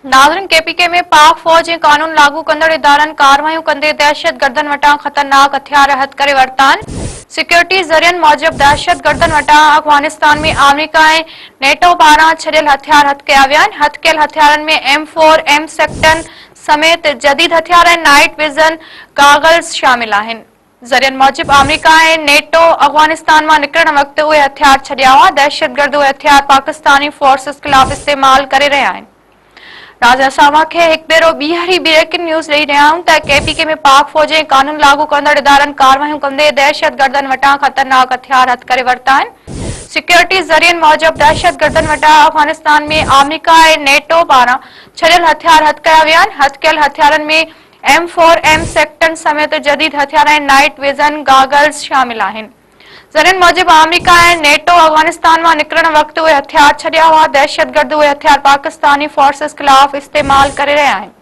नाज़रीन, केपीके में पाक फौज ऐं कानून लागू कंदड़ इदारनि कार्रवाइयूं कंदे दहशतगर्दनि वटां ख़तरनाक हथियार हथ करे वरिता आहिनि। सिक्योरिटी ज़रियनि मूजिबि दहशतगर्दनि वटां अफ़गानिस्तान में अमेरिका ऐं नेटो पारां छॾियल हथियार हथ कया विया आहिनि। हथ कयल हथियारनि में M4 एम सेक्टन समेत जदीद हथियार ऐं नाइट विज़न गॉगल्स शामिल आहिनि। ज़रियनि मूजिबि अमेरिका ऐं नेटो अफ़गानिस्तान मां निकिरण वक़्तु उहे हथियार छॾिया हुआ। दहशतगर्द उहे हथियार पाकिस्तानी फोर्सिस ख़िलाफ़ इस्तेमाल करे रहिया आहिनि। राजा सावा खे हिकु भेरो ॿीहर ब्रेकिंग न्यूज़ ॾेई रहिया आहियूं त केपीके में पाक फौज ऐं कानून लागू कंदड़ इदारनि कार्रवाइयूं कंदे दहशतगर्दनि वटां ख़तरनाक हथियार हथ करे वरिता आहिनि। सिक्योरिटी ज़रियनि मूजिबि दहशतगर्दनि वटां अफ़गानिस्तान में अमेरिका ऐं नेटो पारां छॾियल हथियार हथ कया विया आहिनि। हथ कयल हथियारनि में M4 एम सेक्टन समेत जदीद हथियार ऐं नाइट विज़न गॉगल्स शामिल आहिनि। ज़रियनि मूजिबि अमेरिका ऐं नेटो अफ़गानिस्तान मां निकिरण वक़्तु उहे हथियार छॾिया हुआ। दहशतगर्द उहे हथियार पाकिस्तानी फोर्सिस ख़िलाफ़ इस्तेमाल करे रहिया आहिनि।